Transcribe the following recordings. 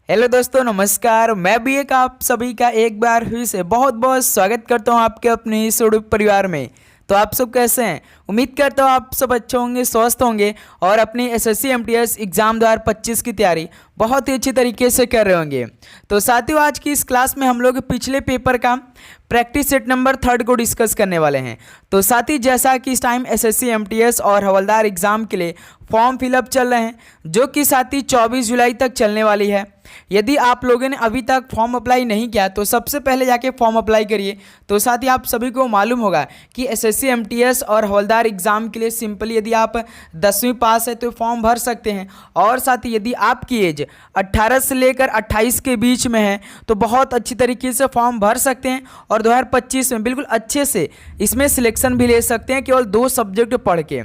Hello दोस्तों, नमस्कार। मैं भी एक आप सभी का एक बार फिर से बहुत बहुत स्वागत करता हूं आपके अपने इस यूट्यूब परिवार में। तो आप सब कैसे हैं? उम्मीद करता हूं आप सब अच्छे होंगे, स्वस्थ होंगे और अपनी एसएससी एमटीएस एग्ज़ाम 2025 की तैयारी बहुत ही अच्छी तरीके से कर रहे होंगे। तो साथियों, आज की इस क्लास में हम लोग पिछले पेपर का प्रैक्टिस सेट नंबर 3 को डिस्कस करने वाले हैं। तो साथ ही जैसा कि इस टाइम एसएससी एमटीएस और हवलदार एग्ज़ाम के लिए फॉर्म फिलअप चल रहे हैं, जो कि साथ ही 24 जुलाई तक चलने वाली है। यदि आप लोगों ने अभी तक फॉर्म अप्लाई नहीं किया तो सबसे पहले जाके फॉर्म अप्लाई करिए। तो साथ ही आप सभी को मालूम होगा कि एसएससी एमटीएस और हवलदार एग्ज़ाम के लिए सिंपली यदि आप 10वीं पास है तो फॉर्म भर सकते हैं, और साथ ही यदि आपकी एज 18 से लेकर 28 के बीच में है तो बहुत अच्छी तरीके से फॉर्म भर सकते हैं और 2025 में बिल्कुल अच्छे से इसमें सिलेक्शन भी ले सकते हैं, केवल 2 सब्जेक्ट पढ़ के।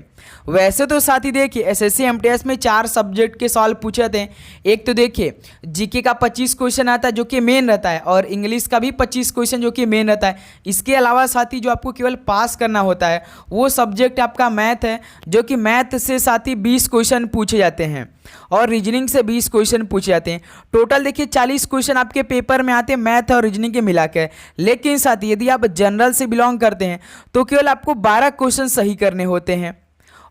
वैसे तो साथ ही देखिए, एसएससी एमटीएस में 4 सब्जेक्ट के सवाल पूछे थे। एक तो देखिए जीके का 25 क्वेश्चन आता है जो कि मेन रहता है, और इंग्लिश का भी 25 क्वेश्चन जो कि मेन रहता है। इसके अलावा साथ ही जो आपको केवल पास करना होता है वो सब्जेक्ट आपका मैथ है, जो कि मैथ से साथ ही 20 क्वेश्चन पूछे जाते हैं और रीजनिंग से 20 क्वेश्चन पूछे जाते हैं। टोटल देखिए 40 क्वेश्चन आपके पेपर में आते हैं मैथ और रीजनिंग के मिलाकर। लेकिन साथ ही यदि आप जनरल से बिलोंग करते हैं तो केवल आपको 12 क्वेश्चन सही करने होते हैं,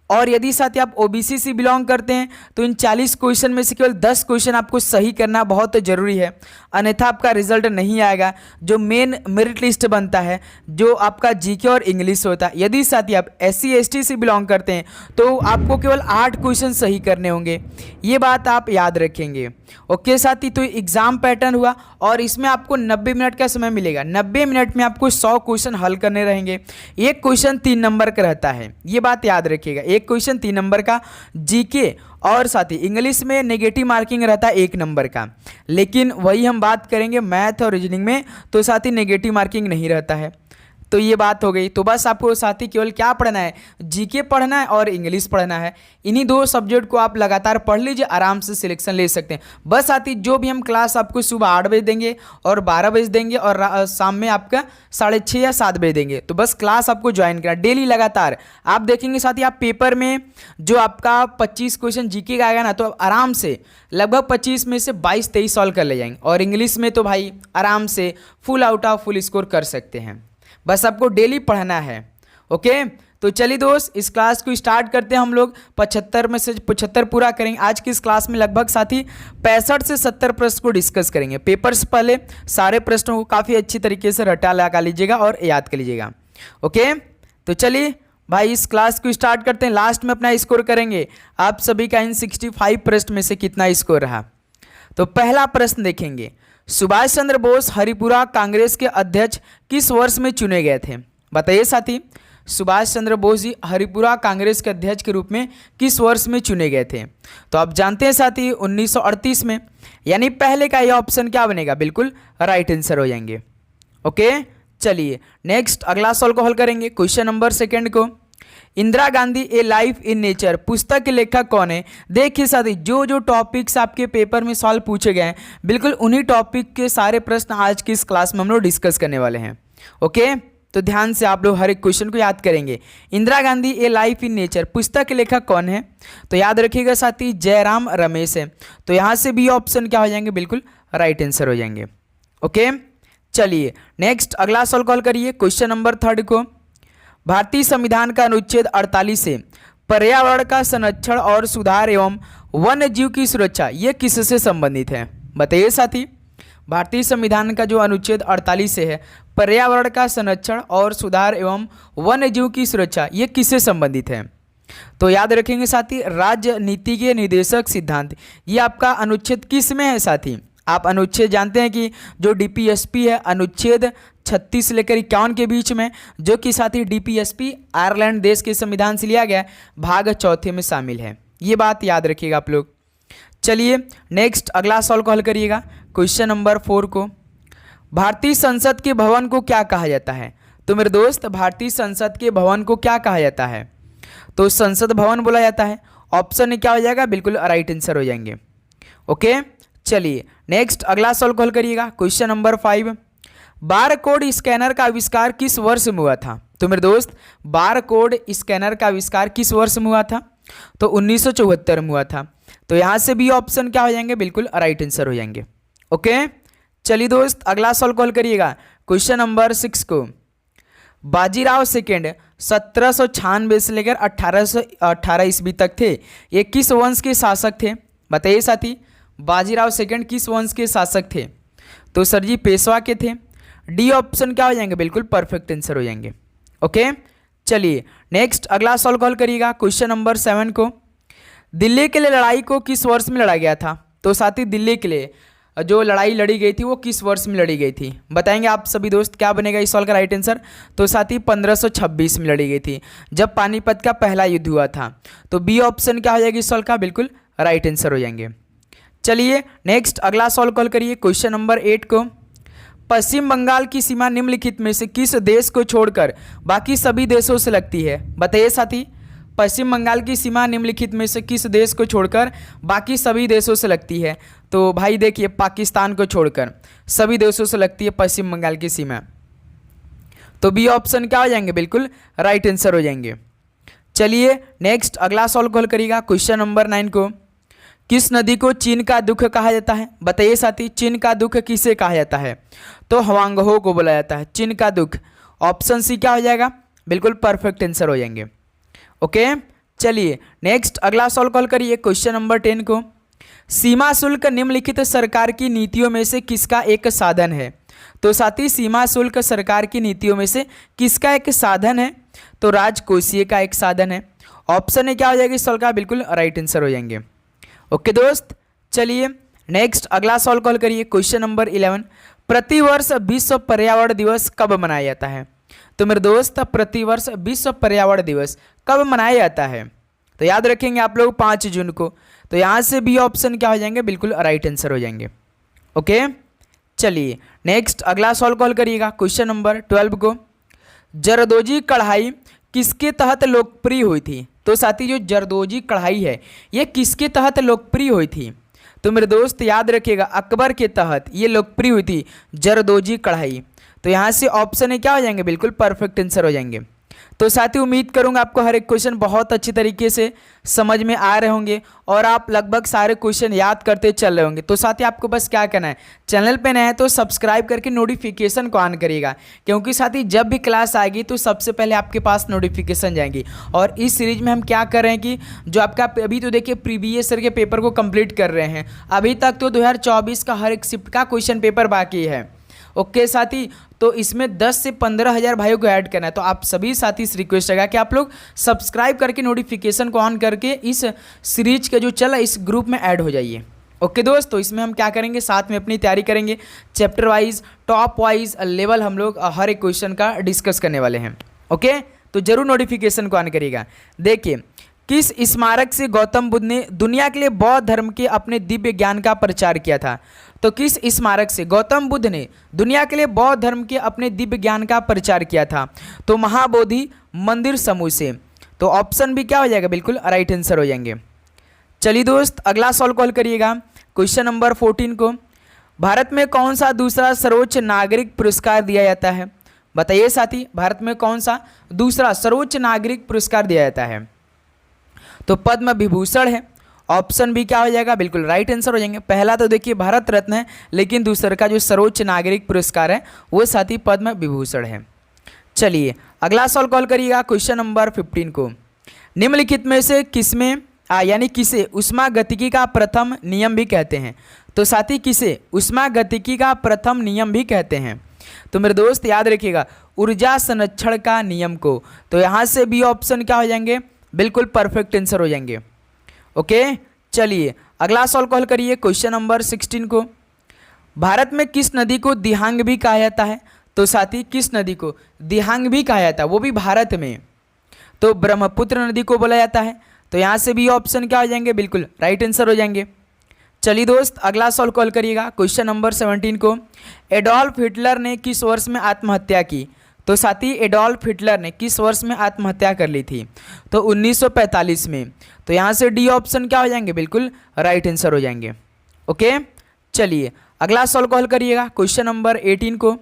और यदि साथ ही आप ओबीसी से बिलोंग करते हैं तो इन 40 क्वेश्चन में से केवल 10 क्वेश्चन आपको सही करना बहुत ज़रूरी है, अन्यथा आपका रिजल्ट नहीं आएगा जो मेन मेरिट लिस्ट बनता है, जो आपका जीके और इंग्लिश होता है। यदि साथ ही आप एससी एसटी से बिलोंग करते हैं तो आपको केवल 8 क्वेश्चन सही करने होंगे, ये बात आप याद रखेंगे। ओके साथ ही, तो एग्ज़ाम पैटर्न हुआ और इसमें आपको 90 मिनट का समय मिलेगा। 90 मिनट में आपको 100 क्वेश्चन हल करने रहेंगे। एक क्वेश्चन 3 नंबर का रहता है, ये बात याद रखिएगा। एक क्वेश्चन 3 नंबर का जीके, और साथ ही इंग्लिश में नेगेटिव मार्किंग रहता है 1 नंबर का। लेकिन वही हम बात करेंगे मैथ और रीजनिंग में, तो साथ ही नेगेटिव मार्किंग नहीं रहता है। तो ये बात हो गई। तो बस आपको साथ ही केवल क्या पढ़ना है, जीके पढ़ना है और इंग्लिश पढ़ना है। इन्हीं 2 सब्जेक्ट को आप लगातार पढ़ लीजिए, आराम से सिलेक्शन ले सकते हैं। बस साथ ही जो भी हम क्लास आपको सुबह 8 बजे देंगे और 12 बजे देंगे और शाम में आपका 6:30 या 7 बजे देंगे। तो बस क्लास आपको ज्वाइन करना डेली लगातार। आप देखेंगे साथ ही आप पेपर में जो आपका 25 क्वेश्चन जीके का आएगा ना, तो आराम से लगभग 25 में से 22-23 सॉल्व कर ले जाएंगे, और इंग्लिश में तो भाई आराम से full out of full score कर सकते हैं। बस आपको डेली पढ़ना है। ओके, तो चलिए दोस्त, इस क्लास को स्टार्ट करते हैं। हम लोग 75 में से 75 पूरा करेंगे। आज की इस क्लास में लगभग साथी 65 से 70 प्रश्न को डिस्कस करेंगे। पेपर से पहले सारे प्रश्नों को काफ़ी अच्छी तरीके से रटा लगा लीजिएगा और याद कर लीजिएगा। ओके, तो चलिए भाई इस क्लास को स्टार्ट करते हैं। लास्ट में अपना स्कोर करेंगे आप सभी का इन 65 प्रश्न में से कितना स्कोर रहा। तो पहला प्रश्न देखेंगे, सुभाष चंद्र बोस हरिपुरा कांग्रेस के अध्यक्ष किस वर्ष में चुने गए थे? बताइए साथी, सुभाष चंद्र बोस जी हरिपुरा कांग्रेस के अध्यक्ष के रूप में किस वर्ष में चुने गए थे? तो आप जानते हैं साथी 1938 में, यानी पहले का यह ऑप्शन क्या बनेगा, बिल्कुल राइट आंसर हो जाएंगे। ओके, चलिए नेक्स्ट अगला सवाल को हल करेंगे। क्वेश्चन नंबर 2 को, इंदिरा गांधी ए लाइफ इन नेचर पुस्तक के लेखक कौन है? देखिए साथी, जो जो टॉपिक्स आपके पेपर में सवाल पूछे गए हैं, बिल्कुल उन्हीं टॉपिक के सारे प्रश्न आज की इस क्लास में हम लोग डिस्कस करने वाले हैं। ओके, तो ध्यान से आप लोग हर एक क्वेश्चन को याद करेंगे। इंदिरा गांधी ए लाइफ इन नेचर पुस्तक के लेखक कौन है? तो याद रखिएगा साथी, जयराम रमेश है। तो यहाँ से भी ऑप्शन क्या हो जाएंगे, बिल्कुल राइट आंसर हो जाएंगे। ओके, चलिए नेक्स्ट अगला सवाल कॉल करिए। क्वेश्चन नंबर 3 को, भारतीय संविधान का अनुच्छेद 48 से पर्यावरण का संरक्षण और सुधार एवं वन्य जीव की सुरक्षा ये किससे संबंधित है? बताइए साथी, भारतीय संविधान का जो अनुच्छेद 48 से है पर्यावरण का संरक्षण और सुधार एवं वन्य जीव की सुरक्षा ये किससे संबंधित है? तो याद रखेंगे साथी, राजनीतिज्ञ निर्देशक सिद्धांत, ये आपका अनुच्छेद किस में है साथी? आप अनुच्छेद जानते हैं कि जो डीपीएसपी है अनुच्छेद 36 से लेकर 51 के बीच में, जो कि साथी डीपीएसपी आयरलैंड देश के संविधान से लिया गया भाग 4 में शामिल है। ये बात याद रखिएगा आप लोग। चलिए नेक्स्ट अगला सवाल को हल करिएगा। क्वेश्चन नंबर 4 को, भारतीय संसद के भवन को क्या कहा जाता है? तो मेरे दोस्त, भारतीय संसद के भवन को क्या कहा जाता है? तो संसद भवन बोला जाता है। ऑप्शन क्या हो जाएगा, बिल्कुल राइट आंसर हो जाएंगे। ओके, चलिए नेक्स्ट अगला सवाल को हल करिएगा। Question number 5, bar code scanner का आविष्कार किस वर्ष में हुआ था? तो मेरे दोस्त, बार कोड स्कैनर का आविष्कार किस वर्ष में हुआ था? तो 1974 में हुआ था। तो यहाँ से भी ऑप्शन क्या हो जाएंगे, बिल्कुल राइट आंसर हो जाएंगे। ओके, चलिए दोस्त अगला सवाल कॉल करिएगा क्वेश्चन नंबर 6 को। बाजीराव सेकेंड 1796 से लेकर 1818 ईस्वी तक थे, ये किस वंश के शासक थे? बताइए साथी, बाजीराव सेकेंड किस वंश के शासक थे? तो सर जी पेशवा के थे। डी ऑप्शन क्या हो जाएंगे? बिल्कुल परफेक्ट आंसर हो जाएंगे। ओके, चलिए नेक्स्ट अगला सवाल कॉल करिएगा क्वेश्चन नंबर 7 को। दिल्ली के लिए लड़ाई को किस वर्ष में लड़ा गया था? तो साथी दिल्ली के लिए जो लड़ाई लड़ी गई थी वो किस वर्ष में लड़ी गई थी? बताएंगे आप सभी दोस्त, क्या बनेगा इस सवाल का राइट आंसर? तो साथी 1526 में लड़ी गई थी, जब पानीपत का पहला युद्ध हुआ था। तो बी ऑप्शन क्या हो जाएगी इस सवाल का? बिल्कुल राइट आंसर हो जाएंगे। चलिए नेक्स्ट अगला सवाल कॉल करिए क्वेश्चन नंबर 8 को। पश्चिम बंगाल की सीमा निम्नलिखित में से किस देश को छोड़कर बाकी सभी देशों से लगती है? बताइए साथी, पश्चिम बंगाल की सीमा निम्नलिखित में से किस देश को छोड़कर बाकी सभी देशों से लगती है? तो भाई देखिए, पाकिस्तान को छोड़कर सभी देशों से लगती है पश्चिम बंगाल की सीमा। तो बी ऑप्शन क्या हो जाएंगे? बिल्कुल राइट आंसर हो जाएंगे। चलिए नेक्स्ट अगला सवाल कॉल करिएगा क्वेश्चन नंबर 9 को। किस नदी को चीन का दुख कहा जाता है? बताइए साथी, चीन का दुख किसे कहा जाता है? तो हवांगहो को बोला जाता है चीन का दुख। ऑप्शन सी क्या हो जाएगा? बिल्कुल परफेक्ट आंसर हो जाएंगे। ओके, चलिए नेक्स्ट अगला सवाल कॉल करिए क्वेश्चन नंबर 10 को। सीमा शुल्क निम्नलिखित सरकार की नीतियों में से किसका एक साधन है? तो साथी सीमा शुल्क सरकार की नीतियों में से किसका एक साधन है? तो राजकोषीय का एक साधन है। ऑप्शन ए क्या हो जाएगा इस सवाल का? बिल्कुल राइट आंसर हो जाएंगे। ओके दोस्त, चलिए नेक्स्ट अगला सवाल कॉल करिए क्वेश्चन नंबर 11। प्रतिवर्ष विश्व पर्यावरण दिवस कब मनाया जाता है? तो मेरे दोस्त प्रतिवर्ष विश्व पर्यावरण दिवस कब मनाया जाता है? तो याद रखेंगे आप लोग 5 जून को। तो यहाँ से बी ऑप्शन क्या हो जाएंगे? बिल्कुल राइट आंसर हो जाएंगे। ओके, चलिए नेक्स्ट अगला सवाल कॉल करिएगा क्वेश्चन नंबर 12 को। जरदोजी कढ़ाई किसके तहत लोकप्रिय हुई थी? तो साथी जो जरदोजी कढ़ाई है ये किसके तहत लोकप्रिय हुई थी? तो मेरे दोस्त याद रखिएगा, अकबर के तहत ये लोकप्रिय हुई थी जरदोजी कढ़ाई। तो यहाँ से ऑप्शन ए क्या हो जाएंगे? बिल्कुल परफेक्ट आंसर हो जाएंगे। तो साथी उम्मीद करूंगा आपको हर एक क्वेश्चन बहुत अच्छी तरीके से समझ में आ रहे होंगे और आप लगभग सारे क्वेश्चन याद करते चल रहे होंगे। तो साथी आपको बस क्या करना है, चैनल पे नए हैं तो सब्सक्राइब करके नोटिफिकेशन को ऑन करिएगा, क्योंकि साथी जब भी क्लास आएगी तो सबसे पहले आपके पास नोटिफिकेशन जाएंगी। और इस सीरीज में हम क्या कर रहे हैं कि जो आपका अभी तो देखिए प्रीवियस ईयर के पेपर को कंप्लीट कर रहे हैं। अभी तक तो 2024 का हर एक शिफ्ट का क्वेश्चन पेपर बाकी है। ओके साथी, तो इसमें 10 से 15 हज़ार भाइयों को ऐड करना है। तो आप सभी साथी से रिक्वेस्ट है कि आप लोग सब्सक्राइब करके नोटिफिकेशन को ऑन करके इस सीरीज का जो चला इस ग्रुप में ऐड हो जाइए। ओके दोस्त, तो इसमें हम क्या करेंगे, साथ में अपनी तैयारी करेंगे, chapter wise top wise level हम लोग हर एक क्वेश्चन का डिस्कस करने वाले हैं। ओके, तो जरूर नोटिफिकेशन को ऑन करिएगा। देखिए, किस स्मारक से गौतम बुद्ध ने दुनिया के लिए बौद्ध धर्म के अपने दिव्य ज्ञान का प्रचार किया था? तो किस स्मारक से गौतम बुद्ध ने दुनिया के लिए बौद्ध धर्म के अपने दिव्य ज्ञान का प्रचार किया था? तो महाबोधि मंदिर समूह से। तो ऑप्शन भी क्या हो जाएगा? बिल्कुल राइट आंसर हो जाएंगे। चलिए दोस्त अगला सवाल कॉल करिएगा क्वेश्चन नंबर 14 को। भारत में कौन सा दूसरा सर्वोच्च नागरिक पुरस्कार दिया जाता है? बताइए साथी, भारत में कौन सा दूसरा सर्वोच्च नागरिक पुरस्कार दिया जाता है? तो पद्म विभूषण है। ऑप्शन भी क्या हो जाएगा? बिल्कुल राइट आंसर हो जाएंगे। पहला तो देखिए भारत रत्न है, लेकिन दूसरे का जो सर्वोच्च नागरिक पुरस्कार है वो साथी पद्म विभूषण है। चलिए अगला सवाल कॉल करिएगा क्वेश्चन नंबर 15 को। निम्नलिखित में से किसमें यानी किसे ऊष्मागतिकी का प्रथम नियम भी कहते हैं? तो साथी किसे ऊष्मागतिकी का प्रथम नियम भी कहते हैं? तो मेरे दोस्त याद रखिएगा, ऊर्जा संरक्षण का नियम को। तो यहाँ से बी ऑप्शन क्या हो जाएंगे? बिल्कुल परफेक्ट आंसर हो जाएंगे। ओके, चलिए अगला सवाल कॉल करिए क्वेश्चन नंबर 16 को। भारत में किस नदी को दिहांग भी कहा जाता है? तो साथी किस नदी को दिहांग भी कहा जाता है, वो भी भारत में? तो ब्रह्मपुत्र नदी को बोला जाता है। तो यहाँ से भी ऑप्शन क्या हो जाएंगे? बिल्कुल राइट आंसर हो जाएंगे। चलिए दोस्त अगला सवाल कॉल करिएगा क्वेश्चन नंबर 17 को। एडोल्फ हिटलर ने किस वर्ष में आत्महत्या की? तो साथी एडोल्फ हिटलर ने किस वर्ष में आत्महत्या कर ली थी? तो 1945 में। तो यहाँ से डी ऑप्शन क्या हो जाएंगे? बिल्कुल राइट आंसर हो जाएंगे। ओके, चलिए अगला सवाल कॉल करिएगा क्वेश्चन नंबर 18 को।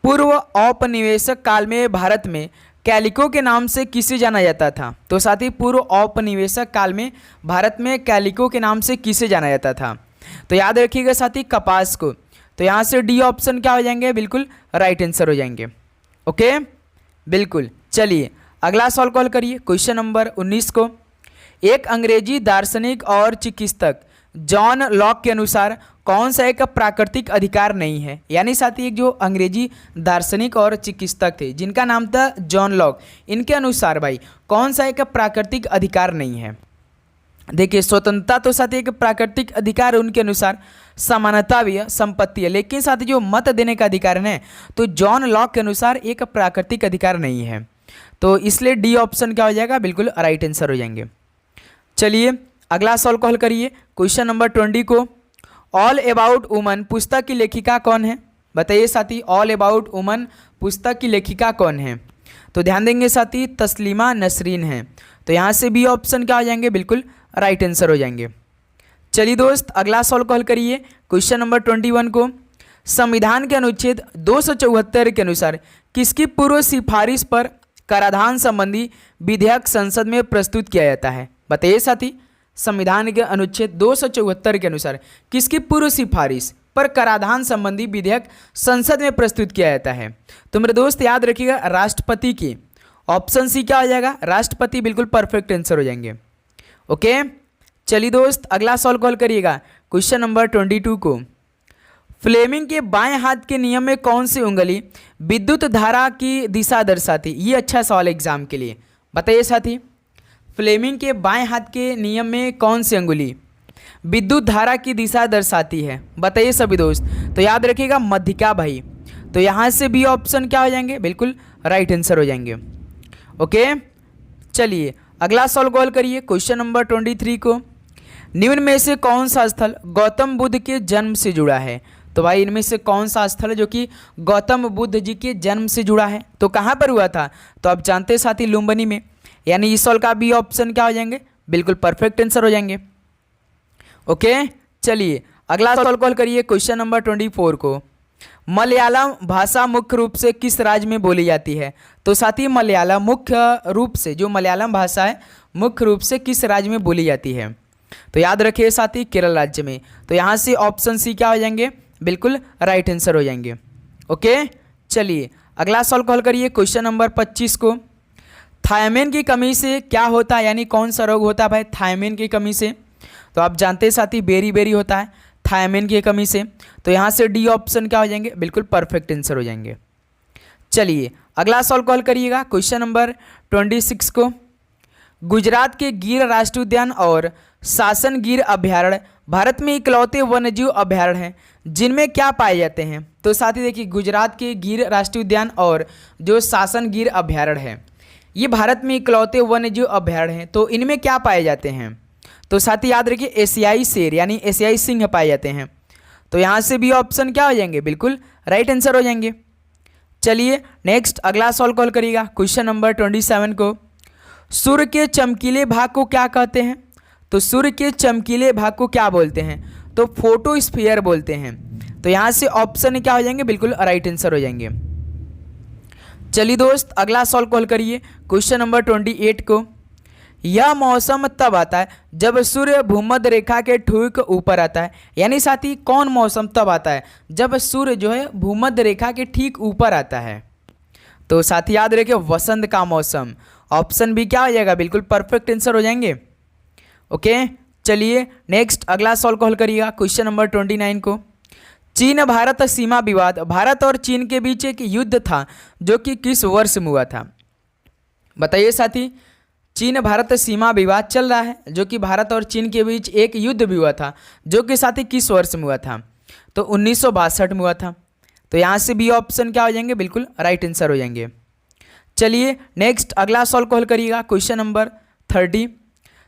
पूर्व औपनिवेशिक काल में भारत में कैलिको के नाम से किसे जाना जाता था? तो साथी पूर्व औपनिवेशिक काल में भारत में कैलिको के नाम से किसे जाना जाता था? तो याद रखिएगा साथी कपास को। तो यहाँ से डी ऑप्शन क्या हो जाएंगे, बिल्कुल राइट आंसर हो जाएंगे। ओके, बिल्कुल। चलिए अगला सवाल कॉल करिए, क्वेश्चन नंबर 19 को। एक अंग्रेजी दार्शनिक और चिकित्सक जॉन लॉक के अनुसार कौन सा एक प्राकृतिक अधिकार नहीं है। यानी साथी एक जो अंग्रेजी दार्शनिक और चिकित्सक थे जिनका नाम था जॉन लॉक, इनके अनुसार भाई कौन सा एक प्राकृतिक अधिकार नहीं है। देखिए स्वतंत्रता तो साथी एक प्राकृतिक अधिकार है उनके अनुसार, समानता भी है, संपत्ति है, लेकिन साथी जो मत देने का अधिकार है तो जॉन लॉक के अनुसार एक प्राकृतिक अधिकार नहीं है। तो इसलिए डी ऑप्शन क्या हो जाएगा, बिल्कुल राइट आंसर हो जाएंगे। चलिए अगला सवाल कॉल करिए, क्वेश्चन नंबर 20 को। ऑल अबाउट वुमन पुस्तक की लेखिका कौन है, बताइए साथी। ऑल अबाउट वुमन पुस्तक की लेखिका कौन है। तो ध्यान देंगे साथी तस्लीमा नसरीन है। तो यहाँ से बी ऑप्शन क्या हो जाएंगे, बिल्कुल राइट आंसर हो जाएंगे। चलिए दोस्त अगला सवाल कॉल करिए, क्वेश्चन नंबर 21 को। संविधान के अनुच्छेद 274 के अनुसार किसकी पूर्व सिफारिश पर कराधान संबंधी विधेयक संसद में प्रस्तुत किया जाता है, बताइए साथी। संविधान के अनुच्छेद 274 के अनुसार किसकी पूर्व सिफारिश पर कराधान संबंधी विधेयक संसद में प्रस्तुत किया जाता है। तो मेरे दोस्त याद रखिएगा राष्ट्रपति की। ऑप्शन सी क्या हो जाएगा, राष्ट्रपति, बिल्कुल परफेक्ट आंसर हो जाएंगे। ओके, चलिए दोस्त अगला सवाल कॉल करिएगा, क्वेश्चन नंबर 22 को। फ्लेमिंग के बाएं हाथ के नियम में कौन सी उंगली विद्युत धारा की दिशा दर्शाती। ये अच्छा सवाल एग्जाम के लिए, बताइए साथी। फ्लेमिंग के बाएं हाथ के नियम में कौन सी अंगुली विद्युत धारा की दिशा दर्शाती है, बताइए सभी दोस्त। तो याद रखिएगा मध्यिका भाई। तो यहाँ से बी ऑप्शन क्या हो जाएंगे, बिल्कुल राइट आंसर हो जाएंगे। ओके, चलिए अगला सवाल कॉल करिए, क्वेश्चन नंबर 23 को। निम्न में से कौन सा स्थल गौतम बुद्ध के जन्म से जुड़ा है। तो भाई इनमें से कौन सा स्थल है जो कि गौतम बुद्ध जी के जन्म से जुड़ा है। तो कहाँ पर हुआ था, तो आप जानते हैं साथी लुम्बिनी में। यानी इस सवाल का बी ऑप्शन क्या हो जाएंगे, बिल्कुल परफेक्ट आंसर हो जाएंगे। ओके, चलिए अगला सवाल कॉल करिए, क्वेश्चन नंबर 24 को। मलयालम भाषा मुख्य रूप से किस राज्य में बोली जाती है। तो साथी मलयालम मुख्य रूप से, जो मलयालम भाषा है मुख्य रूप से किस राज्य में बोली जाती है। तो याद रखिए साथी केरल राज्य में। तो यहाँ से ऑप्शन सी क्या हो जाएंगे, बिल्कुल राइट आंसर हो जाएंगे। ओके, चलिए अगला सवाल कॉल करिए, क्वेश्चन नंबर 25 को। थायमिन की कमी से क्या होता है, यानी कौन सा रोग होता है भाई थायमिन की कमी से। तो आप जानते हैं साथी बेरी बेरी होता है थायमिन की कमी से। तो यहाँ से डी ऑप्शन क्या हो जाएंगे, बिल्कुल परफेक्ट आंसर हो जाएंगे। चलिए अगला सवाल कॉल करिएगा, क्वेश्चन नंबर 26 को। गुजरात के गिर राष्ट्रीय उद्यान और सासन गिर अभ्यारण्य भारत में इकलौते वन्यजीव अभ्यारण्य हैं जिनमें क्या पाए जाते हैं। तो साथी देखिए गुजरात के गिर राष्ट्रीय उद्यान और जो सासन गिर अभ्यारण्य है ये भारत में इकलौते वन्यजीव अभ्यारण्य हैं। तो इनमें क्या पाए जाते हैं। तो साथी याद रखिए एशियाई शेर यानी एशियाई सिंह पाए जाते हैं। तो यहाँ से भी ऑप्शन क्या हो जाएंगे, बिल्कुल राइट आंसर हो जाएंगे। चलिए नेक्स्ट अगला सवाल कॉल करिएगा, क्वेश्चन नंबर 27 को। सूर्य के चमकीले भाग को क्या कहते हैं। तो सूर्य के चमकीले भाग को क्या बोलते हैं, तो फोटोस्फीयर बोलते हैं। तो यहाँ से ऑप्शन क्या हो जाएंगे, बिल्कुल राइट आंसर हो जाएंगे। चलिए दोस्त अगला सवाल कॉल करिए, क्वेश्चन नंबर 28 को। यह मौसम तब आता है जब सूर्य भूमध्य रेखा के ठीक ऊपर आता है। यानी साथी कौन मौसम तब आता है, जब सूर्य जो है भूमध्य रेखा के ठीक ऊपर आता है। तो साथी याद रखिए वसंत का मौसम। ऑप्शन भी क्या हो जाएगा, बिल्कुल परफेक्ट आंसर हो जाएंगे। ओके, चलिए नेक्स्ट अगला सवाल कॉल करिएगा, क्वेश्चन नंबर 29 को। चीन भारत सीमा विवाद भारत और चीन के बीच एक युद्ध था जो कि किस वर्ष में हुआ था। बताइए साथी, चीन भारत सीमा विवाद चल रहा है जो कि भारत और चीन के बीच एक युद्ध भी हुआ था जो कि साथी किस वर्ष में हुआ था। तो 1962 में हुआ था। तो यहाँ से बी ऑप्शन क्या हो जाएंगे, बिल्कुल राइट आंसर हो जाएंगे। चलिए नेक्स्ट अगला सवाल कॉल करिएगा, क्वेश्चन नंबर 30।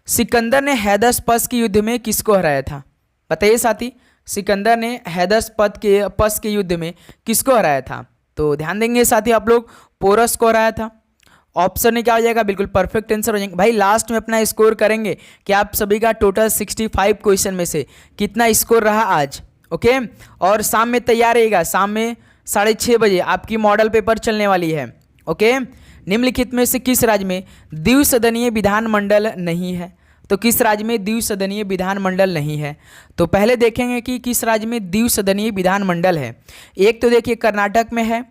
सिकंदर ने हैदर्सपस के युद्ध में किसको हराया था। बताइए साथी, सिकंदर ने हैदर्सपस के युद्ध में किसको हराया था। तो ध्यान देंगे साथी आप लोग, पोरस को हराया था। ऑप्शन में क्या हो जाएगा, बिल्कुल परफेक्ट आंसर हो जाएंगे। भाई लास्ट में अपना स्कोर करेंगे कि आप सभी का टोटल 65 क्वेश्चन में से कितना स्कोर रहा आज। ओके, और शाम में तैयार रहेगा, शाम में 6:30 बजे आपकी मॉडल पेपर चलने वाली है। ओके, निम्नलिखित में से किस राज्य में द्विसदनीय विधानमंडल नहीं है। तो किस राज्य में द्विसदनीय विधानमंडल नहीं है? तो पहले देखेंगे कि किस राज्य में द्विसदनीय विधानमंडल है। एक तो देखिए कर्नाटक में है,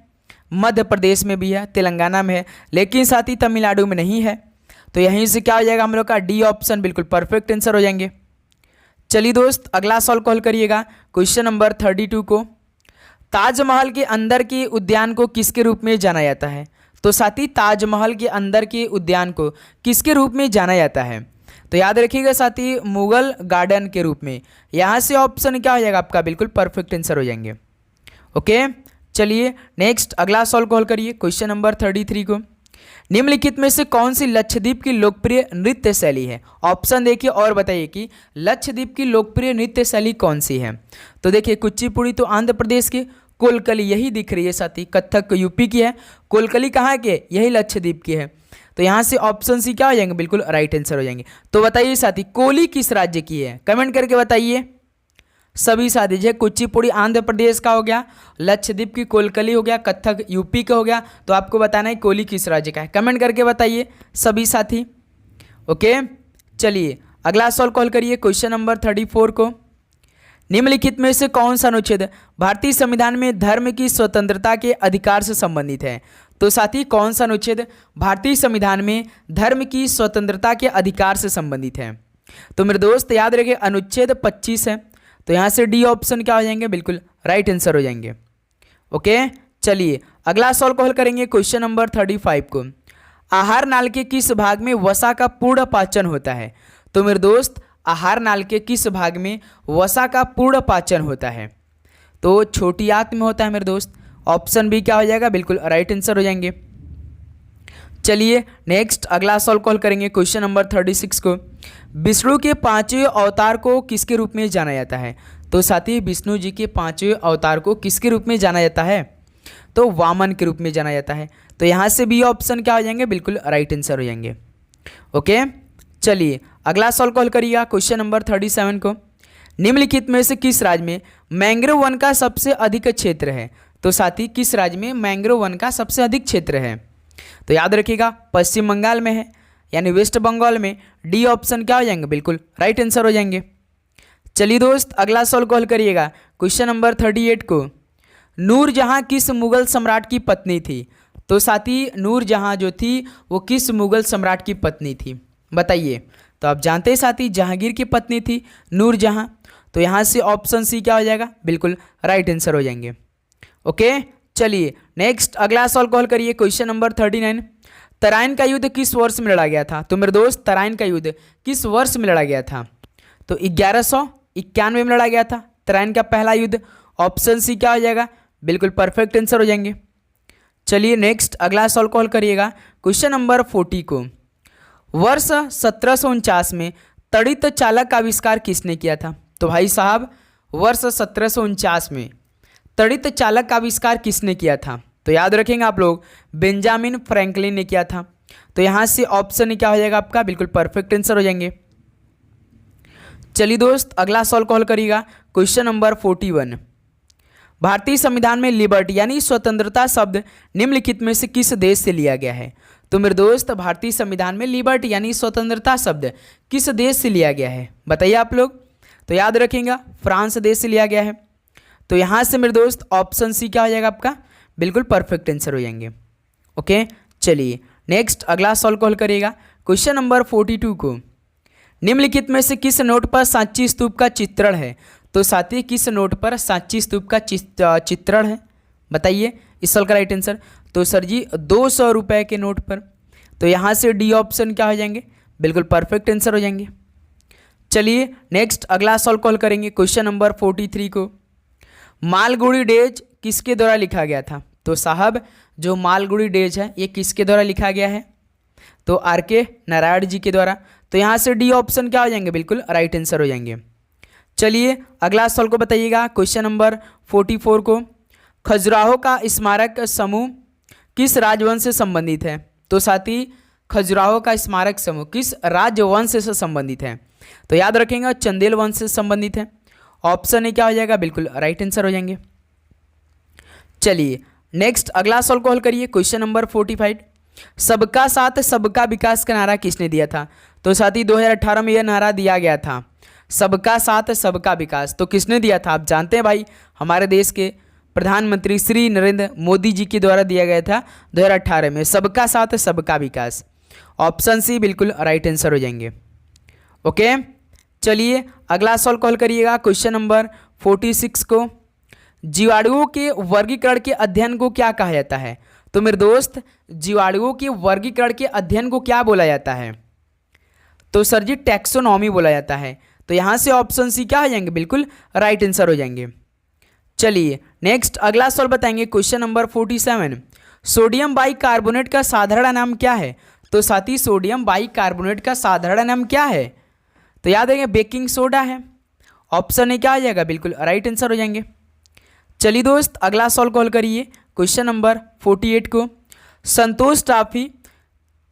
मध्य प्रदेश में भी है, तेलंगाना में है, लेकिन साथ ही तमिलनाडु में नहीं है। तो यहीं से क्या हो जाएगा हम लोग का डी ऑप्शन बिल्कुल परफेक्ट आंसर हो जाएंगे। चलिए दोस्त अगला सवाल कॉल करिएगा क्वेश्चन नंबर 32 को। ताजमहल के अंदर के उद्यान को किसके रूप में जाना जाता है? तो साथी ताजमहल के अंदर के उद्यान को किसके रूप में जाना जाता है? तो याद रखिएगा साथी मुगल गार्डन के रूप में। यहाँ से ऑप्शन क्या हो जाएगा आपका बिल्कुल परफेक्ट आंसर हो जाएंगे। ओके चलिए नेक्स्ट अगला सवाल कॉल करिए क्वेश्चन नंबर 33 को। निम्नलिखित में से कौन सी लक्षद्वीप की लोकप्रिय नृत्य शैली है? ऑप्शन देखिए और बताइए कि लक्षद्वीप की लोकप्रिय नृत्य शैली कौन सी है। तो देखिए कुचिपुड़ी तो आंध्र प्रदेश की, कोलकली यही दिख रही है साथी, कथक यूपी की है, कोलकली कहाँ के? यही लक्षद्वीप की है। तो यहाँ से ऑप्शन सी क्या हो जाएंगे बिल्कुल राइट आंसर हो जाएंगे। तो बताइए साथी कोली किस राज्य की है? कमेंट करके बताइए सभी साथी। जो कुचिपुड़ी आंध्र प्रदेश का हो गया, लक्षद्वीप की कोलकली हो गया, कथक यूपी का हो गया, तो आपको बताना है कोली किस राज्य का है। कमेंट करके बताइए सभी साथी। ओके चलिए अगला सवाल कॉल करिए क्वेश्चन नंबर 34 को। निम्नलिखित में से कौन सा अनुच्छेद भारतीय संविधान में धर्म की स्वतंत्रता के अधिकार से संबंधित है? तो साथी कौन सा अनुच्छेद भारतीय संविधान में धर्म की स्वतंत्रता के अधिकार से संबंधित है? तो मेरे दोस्त याद रखिए अनुच्छेद 25 है। तो यहाँ से डी ऑप्शन क्या हो जाएंगे बिल्कुल राइट आंसर हो जाएंगे। ओके चलिए अगला सवाल कॉल करेंगे क्वेश्चन नंबर 35 को। आहार नाल के किस भाग में वसा का पूर्ण पाचन होता है? तो मेरे दोस्त आहार नाल के किस भाग में वसा का पूर्ण पाचन होता है? तो छोटी आंत में होता है मेरे दोस्त। ऑप्शन बी क्या हो जाएगा बिल्कुल राइट आंसर हो जाएंगे। चलिए नेक्स्ट अगला सवाल कॉल करेंगे क्वेश्चन नंबर 36 को। विष्णु के पांचवें अवतार को किसके रूप में जाना जाता है? तो साथी विष्णु जी के पांचवें अवतार को किसके रूप में जाना जाता है? तो वामन के रूप में जाना जाता है। तो यहाँ से बी ऑप्शन क्या हो जाएंगे बिल्कुल राइट आंसर हो जाएंगे। ओके चलिए अगला सवाल कॉल करिएगा क्वेश्चन नंबर 37 को। निम्नलिखित में से किस राज्य में मैंग्रोव वन का सबसे अधिक क्षेत्र है? तो साथी किस राज्य में मैंग्रोव वन का सबसे अधिक क्षेत्र है? तो याद रखिएगा पश्चिम बंगाल में है, यानी वेस्ट बंगाल में। डी ऑप्शन क्या हो जाएंगे बिल्कुल राइट आंसर हो जाएंगे। चलिए दोस्त अगला सवाल कॉल करिएगा क्वेश्चन नंबर 38 को। नूरजहां किस मुगल सम्राट की पत्नी थी? तो साथी नूरजहां जो थी वो किस मुगल सम्राट की पत्नी थी बताइए। तो आप जानते हैं साथी जहांगीर की पत्नी थी नूरजहां। तो यहाँ से ऑप्शन सी क्या हो जाएगा बिल्कुल राइट आंसर हो जाएंगे। ओके चलिए नेक्स्ट अगला सवाल कॉल करिए क्वेश्चन नंबर 39। तराइन का युद्ध किस वर्ष में लड़ा गया था? तो मेरे दोस्त तराइन का युद्ध किस वर्ष में लड़ा गया था? तो 1191 में लड़ा गया था तराइन का पहला युद्ध। ऑप्शन सी क्या हो जाएगा बिल्कुल परफेक्ट आंसर हो जाएंगे। चलिए नेक्स्ट अगला सवाल कॉल करिएगा क्वेश्चन नंबर 40 को। वर्ष 1749 में तड़ित चालक का आविष्कार किसने किया था? तो भाई साहब वर्ष 1749 में तड़ित चालक का आविष्कार किसने किया था? तो याद रखेंगे आप लोग बेंजामिन फ्रैंकलिन ने किया था। तो यहाँ से ऑप्शन क्या हो जाएगा आपका बिल्कुल परफेक्ट आंसर हो जाएंगे। चलिए दोस्त अगला सवाल कॉल करिएगा क्वेश्चन नंबर 41। भारतीय संविधान में लिबर्टी यानी स्वतंत्रता शब्द निम्नलिखित में से किस देश से लिया गया है? तो मेरे दोस्त भारतीय संविधान में लिबर्टी यानी स्वतंत्रता शब्द किस देश से लिया गया है बताइए आप लोग। तो याद रखेंगे फ्रांस देश से लिया गया है। तो यहाँ से मेरे दोस्त ऑप्शन सी क्या हो जाएगा आपका बिल्कुल परफेक्ट आंसर हो जाएंगे। ओके चलिए नेक्स्ट अगला सवाल कॉल करिएगा क्वेश्चन नंबर 42 को। निम्नलिखित में से किस नोट पर सांची स्तूप का चित्रण है? तो साथी किस नोट पर सांची स्तूप का चित्रण है बताइए इस सवाल का राइट आंसर। तो सर जी 200 रुपये के नोट पर। तो यहाँ से डी ऑप्शन क्या हो जाएंगे बिल्कुल परफेक्ट आंसर हो जाएंगे। चलिए नेक्स्ट अगला सवाल कॉल करेंगे क्वेश्चन नंबर 43 को। मालगुड़ी डेज किसके द्वारा लिखा गया था? तो साहब जो मालगुड़ी डेज है ये किसके द्वारा लिखा गया है? तो आर.के. नारायण जी के द्वारा। तो यहाँ से डी ऑप्शन क्या हो जाएंगे बिल्कुल राइट आंसर हो जाएंगे। चलिए अगला सवाल को बताइएगा क्वेश्चन नंबर 44 को। खजुराहो का स्मारक समूह किस राजवंश से संबंधित है? तो साथी खजुराहो का स्मारक समूह किस राजवंश से संबंधित है? तो याद रखेंगे चंदेल वंश से संबंधित है। ऑप्शन ए क्या हो जाएगा बिल्कुल राइट आंसर हो जाएंगे। चलिए नेक्स्ट अगला सवाल कॉल करिए क्वेश्चन नंबर 45। सबका साथ सबका विकास का नारा किसने दिया था? तो साथी 2018 में यह नारा दिया गया था, सबका साथ सबका विकास। तो किसने दिया था आप जानते हैं भाई? हमारे देश के प्रधानमंत्री श्री नरेंद्र मोदी जी के द्वारा दिया गया था 2018 में, सबका साथ सबका विकास। ऑप्शन सी बिल्कुल राइट आंसर हो जाएंगे। ओके, चलिए अगला सवाल कॉल करिएगा, क्वेश्चन नंबर 46 को। जीवाणुओं के वर्गीकरण के अध्ययन को क्या कहा जाता है? तो मेरे दोस्त, जीवाणुओं के वर्गीकरण के अध्ययन को क्या बोला जाता है? तो सर जी टैक्सोनॉमी बोला जाता है। तो यहाँ से ऑप्शन सी क्या हो जाएंगे? बिल्कुल राइट आंसर हो जाएंगे। चलिए नेक्स्ट अगला सवाल बताएंगे, क्वेश्चन नंबर 47। सोडियम बाइकार्बोनेट का साधारण नाम क्या है? तो साथी सोडियम बाइकार्बोनेट का साधारण नाम क्या है? तो याद रखेंगे बेकिंग सोडा है। ऑप्शन ए क्या आ जाएगा? बिल्कुल राइट आंसर हो जाएंगे। चलिए दोस्त अगला सवाल कॉल करिए, क्वेश्चन नंबर 48 को। संतोष ट्रॉफी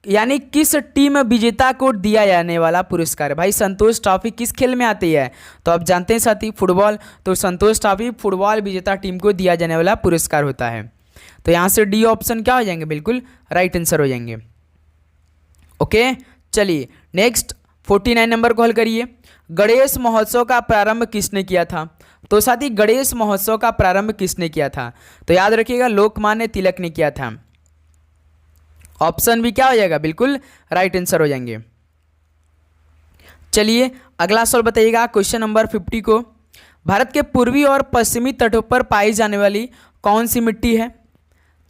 यानी किस टीम विजेता को दिया जाने वाला पुरस्कार? भाई संतोष ट्रॉफी किस खेल में आती है? तो आप जानते हैं साथी फुटबॉल। तो संतोष ट्रॉफी फुटबॉल विजेता टीम को दिया जाने वाला पुरस्कार होता है। तो यहाँ से डी ऑप्शन क्या हो जाएंगे? बिल्कुल राइट आंसर हो जाएंगे। ओके, चलिए नेक्स्ट 49 नंबर कॉल करिए। गणेश महोत्सव का प्रारंभ किसने किया था? तो साथी गणेश महोत्सव का प्रारंभ किसने किया था? तो याद रखिएगा लोकमान्य तिलक ने किया था। ऑप्शन भी क्या हो जाएगा? बिल्कुल राइट आंसर हो जाएंगे। चलिए अगला सवाल बताइएगा, क्वेश्चन नंबर 50 को। भारत के पूर्वी और पश्चिमी तटों पर पाई जाने वाली कौन सी मिट्टी है?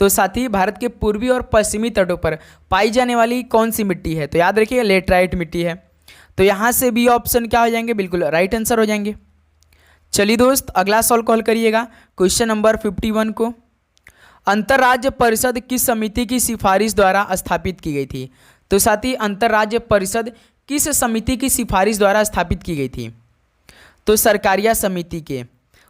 तो साथी भारत के पूर्वी और पश्चिमी तटों पर पाई जाने वाली कौन सी मिट्टी है? तो याद रखिएगा लेटराइट मिट्टी है। तो यहाँ से भी ऑप्शन क्या हो जाएंगे? बिल्कुल राइट आंसर हो जाएंगे। चलिए दोस्त अगला सवाल कॉल करिएगा, क्वेश्चन नंबर 51 को। अंतर्राज्य परिषद किस समिति की सिफारिश द्वारा स्थापित की गई थी? तो साथी अंतर्राज्य परिषद किस समिति की सिफारिश द्वारा स्थापित की गई थी? तो सरकारिया समिति के।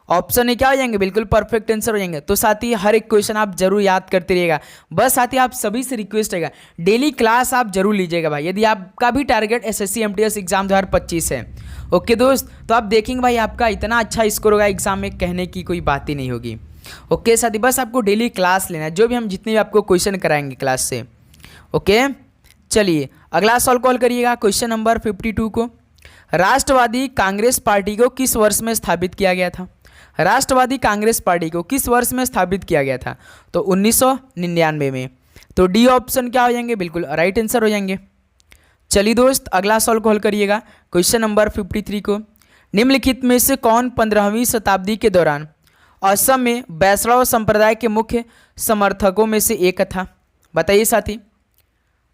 ऑप्शन ए क्या हो जाएंगे? बिल्कुल परफेक्ट आंसर हो जाएंगे। तो साथी हर एक क्वेश्चन आप जरूर याद करते रहिएगा। बस साथी आप सभी से रिक्वेस्ट रहेगा डेली क्लास आप जरूर लीजिएगा भाई, यदि आपका भी टारगेट एसएससी एमटीएस एग्जाम 2025 है। ओके दोस्त, तो आप देखेंगे भाई आपका इतना अच्छा स्कोर होगा एग्जाम में, कहने की कोई बात ही नहीं होगी। ओके साथी, बस आपको डेली क्लास लेना है, जो भी हम जितने भी आपको क्वेश्चन कराएंगे क्लास से। ओके, चलिए अगला सवाल कॉल करिएगा, क्वेश्चन नंबर 52 को। राष्ट्रवादी कांग्रेस पार्टी को किस वर्ष में स्थापित किया गया था? राष्ट्रवादी कांग्रेस पार्टी को किस वर्ष में स्थापित किया गया था? तो 1999 में। तो डी ऑप्शन क्या हो जाएंगे? बिल्कुल राइट आंसर हो जाएंगे। चलिए दोस्त अगला सवाल कॉल करिएगा, क्वेश्चन नंबर 53 को। निम्नलिखित में से कौन 15वीं शताब्दी के दौरान असम में वैष्णव संप्रदाय के मुख्य समर्थकों में से एक था? बताइए साथी,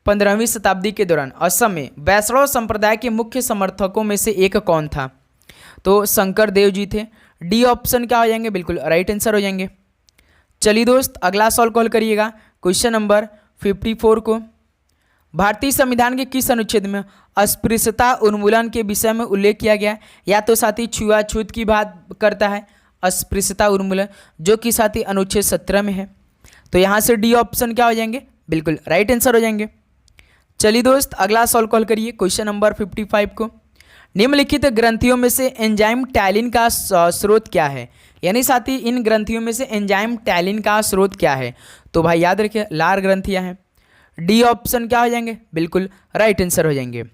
15वीं शताब्दी के दौरान असम में वैष्णव संप्रदाय के मुख्य समर्थकों में से एक कौन था? तो शंकर देव जी थे। डी ऑप्शन क्या हो जाएंगे? बिल्कुल राइट आंसर हो जाएंगे। चलिए दोस्त अगला सवाल कॉल करिएगा, क्वेश्चन नंबर 54 को। भारतीय संविधान के किस अनुच्छेद में अस्पृश्यता उन्मूलन के विषय में उल्लेख किया गया? या तो साथी छुआछूत की बात करता है अस्पृश्यता उन्मूलन, जो कि साथी अनुच्छेद 17 में है। तो यहाँ से डी ऑप्शन क्या हो जाएंगे? बिल्कुल राइट आंसर हो जाएंगे। चलिए दोस्त अगला सवाल कॉल करिए, क्वेश्चन नंबर 55 को। निम्नलिखित ग्रंथियों में से एंजाइम टैलिन का स्रोत क्या है? यानी साथी इन ग्रंथियों में से एंजाइम टैलिन का स्रोत क्या है? तो भाई याद रखिए लार ग्रंथियां हैं। डी ऑप्शन क्या हो जाएंगे? बिल्कुल राइट आंसर हो जाएंगे।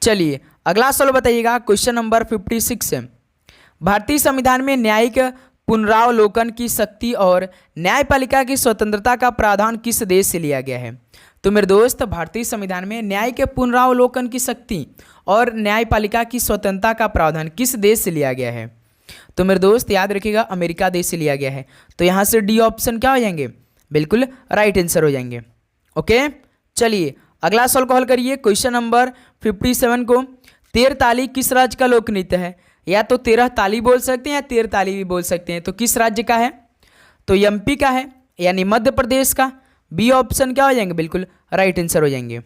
चलिए अगला सवाल बताइएगा, क्वेश्चन नंबर 56 है। भारतीय संविधान में न्यायिक पुनरावलोकन की शक्ति और न्यायपालिका की स्वतंत्रता का प्रावधान किस देश से लिया गया है? तो मेरे दोस्त भारतीय संविधान में न्यायिक पुनरावलोकन की शक्ति और न्यायपालिका की स्वतंत्रता का प्रावधान किस देश से लिया गया है? तो मेरे दोस्त याद रखिएगा अमेरिका देश से लिया गया है। तो यहाँ से डी ऑप्शन क्या हो जाएंगे? बिल्कुल राइट आंसर हो जाएंगे। ओके, चलिए अगला सवाल कॉल करिए, क्वेश्चन नंबर 57 को। 13 ताली किस राज्य का लोक नृत्य है? या तो 13 ताली बोल सकते हैं या 13 ताली भी बोल सकते हैं। तो किस राज्य का है? तो एमपी का है यानी मध्य प्रदेश का। बी ऑप्शन क्या हो जाएंगे? बिल्कुल राइट आंसर हो जाएंगे।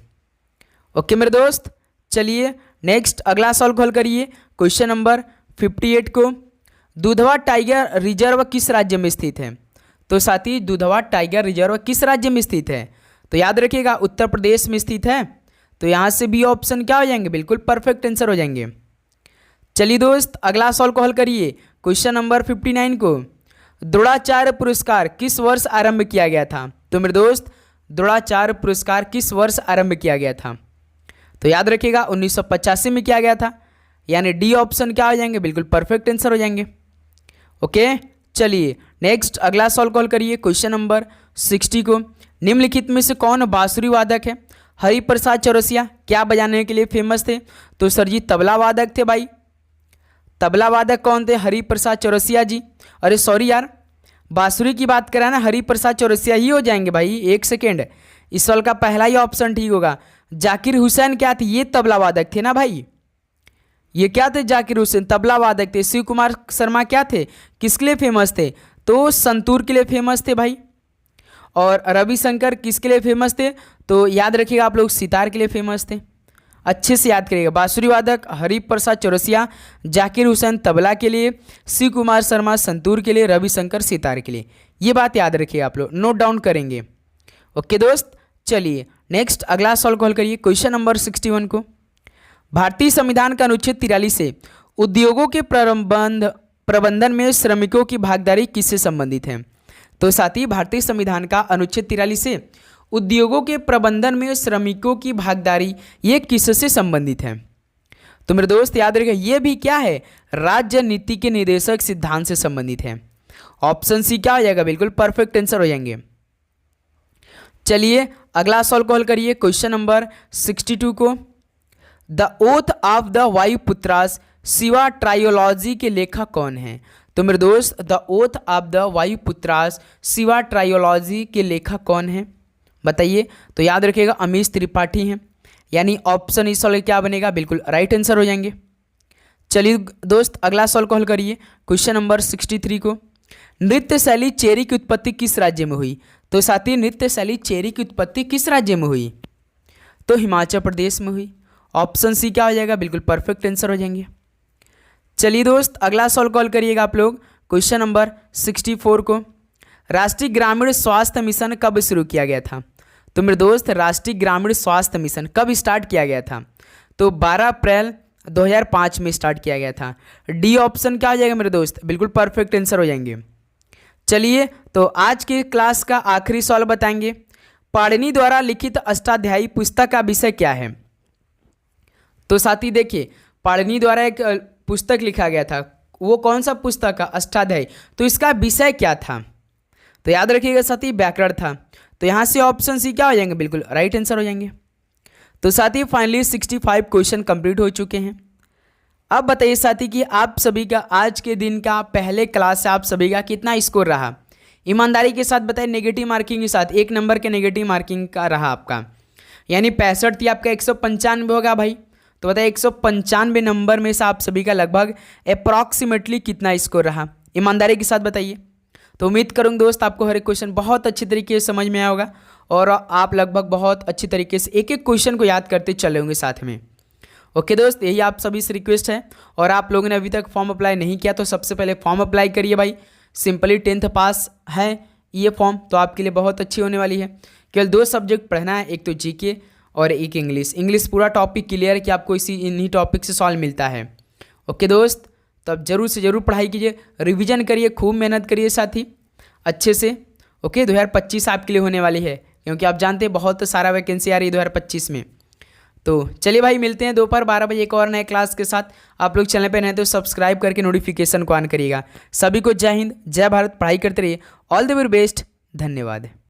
ओके मेरे दोस्त, चलिए नेक्स्ट अगला सवाल कॉल करिए, क्वेश्चन नंबर 58 को। दुधवा टाइगर रिजर्व किस राज्य में स्थित है? तो साथी दुधवा टाइगर रिजर्व किस राज्य में स्थित है? तो याद रखिएगा उत्तर प्रदेश में स्थित है। तो यहाँ से बी ऑप्शन क्या हो जाएंगे? बिल्कुल परफेक्ट आंसर हो जाएंगे। चलिए दोस्त अगला सवाल कॉल करिए, क्वेश्चन नंबर 59 को। द्रोणाचार्य पुरस्कार किस वर्ष आरंभ किया गया था? तो मेरे दोस्त द्रोणाचार्य पुरस्कार किस वर्ष आरंभ किया गया था? तो याद रखिएगा 1985 में किया गया था, यानी डी ऑप्शन क्या हो जाएंगे, बिल्कुल परफेक्ट आंसर हो जाएंगे। ओके, चलिए नेक्स्ट अगला सवाल कॉल करिए क्वेश्चन नंबर 60 को। निम्नलिखित में से कौन बांसुरी वादक है? हरिप्रसाद चौरसिया क्या बजाने के लिए फेमस थे? तो सर जी तबला वादक थे भाई। तबला वादक कौन थे? हरिप्रसाद चौरसिया जी। अरे सॉरी यार, बांसुरी की बात करा ना, हरिप्रसाद चौरसिया ही हो जाएंगे भाई। एक सेकेंड, इस सवाल का पहला ही ऑप्शन ठीक होगा। जाकिर हुसैन क्या थे? ये तबला वादक थे ना भाई, ये क्या थे? जाकिर हुसैन तबला वादक थे। शिव कुमार शर्मा क्या थे? किसके लिए फेमस थे? तो संतूर के लिए फेमस थे भाई। और रविशंकर किसके लिए फेमस थे? तो याद रखिएगा आप लोग, सितार के लिए फेमस थे। अच्छे से याद करिएगा, बांसुरी वादक हरिप्रसाद चौरसिया, जाकिर हुसैन तबला के लिए, शिव कुमार शर्मा संतूर के लिए, रविशंकर सितार के लिए। ये बात याद रखिए, आप लोग नोट डाउन करेंगे। ओके दोस्त, चलिए नेक्स्ट अगला सवाल कॉल करिए क्वेश्चन नंबर 61 को। भारतीय संविधान का अनुच्छेद 43 से उद्योगों के प्रबंधन में श्रमिकों की भागीदारी किससे संबंधित है? तो साथ ही भारतीय संविधान का अनुच्छेद 43 से उद्योगों के प्रबंधन में श्रमिकों की भागीदारी ये किससे संबंधित है? तो मेरे दोस्त याद रखिए, ये भी क्या है? राज्य नीति के निर्देशक सिद्धांत से संबंधित है। ऑप्शन सी क्या हो जाएगा, बिल्कुल परफेक्ट आंसर हो जाएंगे। चलिए अगला सवाल कॉल करिए क्वेश्चन नंबर 62 को। The oath of the Vayuputras Shiva trilogy के लेखक कौन है? तो मेरे दोस्त the oath of the Vayuputras Shiva trilogy के लेखक कौन है बताइए? तो याद रखिएगा अमीश त्रिपाठी हैं, यानी ऑप्शन इस सवाल क्या बनेगा, बिल्कुल राइट आंसर हो जाएंगे। चलिए दोस्त अगला सवाल कॉल करिए क्वेश्चन नंबर 63 को। नृत्य शैली चेरी की उत्पत्ति किस राज्य में हुई? तो साथी नृत्य शैली चेरी की उत्पत्ति किस राज्य में हुई? तो हिमाचल प्रदेश में हुई। ऑप्शन सी क्या हो जाएगा, बिल्कुल परफेक्ट आंसर हो जाएंगे। चलिए दोस्त अगला सवाल कॉल करिएगा आप लोग क्वेश्चन नंबर 64 को। राष्ट्रीय ग्रामीण स्वास्थ्य मिशन कब शुरू किया गया था? तो मेरे दोस्त राष्ट्रीय ग्रामीण स्वास्थ्य मिशन कब स्टार्ट किया गया था? तो 12 अप्रैल 2005 में स्टार्ट किया गया था। डी ऑप्शन क्या हो जाएगा मेरे दोस्त, बिल्कुल परफेक्ट आंसर हो जाएंगे। चलिए तो आज के क्लास का आखिरी सवाल बताएंगे। पाणिनि द्वारा लिखित अष्टाध्यायी पुस्तक का विषय क्या है? तो साथी देखिए, पाणिनि द्वारा एक पुस्तक लिखा गया था, वो कौन सा पुस्तक का? अष्टाध्यायी। तो इसका विषय क्या था? तो याद रखिएगा साथी व्याकरण था। तो यहाँ से ऑप्शन सी क्या हो जाएंगे, बिल्कुल राइट आंसर हो जाएंगे। तो साथी फाइनली 65 क्वेश्चन कंप्लीट हो चुके हैं। अब बताइए साथी कि आप सभी का आज के दिन का पहले क्लास से आप सभी का कितना स्कोर रहा? ईमानदारी के साथ बताइए, नेगेटिव मार्किंग के साथ 1 नंबर के नेगेटिव मार्किंग का रहा आपका, यानी 65 थी, आपका 195 होगा भाई। तो बताइए 195 नंबर में से आप सभी का लगभग अप्रॉक्सीमेटली कितना स्कोर रहा? ईमानदारी के साथ बताइए। तो उम्मीद करूँगा दोस्त आपको हर एक क्वेश्चन बहुत अच्छी तरीके से समझ में आया होगा और आप लगभग बहुत अच्छी तरीके से एक एक क्वेश्चन को याद करते चले होंगे साथ में। ओके दोस्त, यही आप सभी से रिक्वेस्ट है। और आप लोगों ने अभी तक फॉर्म अप्लाई नहीं किया तो सबसे पहले फॉर्म अप्लाई करिए भाई। सिंपली 10th पास है ये फॉर्म, तो आपके लिए बहुत अच्छी होने वाली है। केवल 2 सब्जेक्ट पढ़ना है, एक तो जीके और एक इंग्लिश। इंग्लिश पूरा टॉपिक क्लियर है कि आपको इन्हीं टॉपिक से सॉल्व मिलता है। ओके दोस्त, तो अब जरूर से जरूर पढ़ाई कीजिए, रिवीजन करिए, खूब मेहनत करिए साथी अच्छे से। ओके 2025 आपके लिए होने वाली है, क्योंकि आप जानते हैं बहुत सारा वैकेंसी आ रही है 2025 में। तो चलिए भाई, मिलते हैं दोपहर 12 बजे एक और नए क्लास के साथ। आप लोग चैनल पे नए तो सब्सक्राइब करके नोटिफिकेशन को ऑन करिएगा। सभी को जय हिंद, जय भारत, पढ़ाई करते रहिए। ऑल द वेरी बेस्ट, धन्यवाद।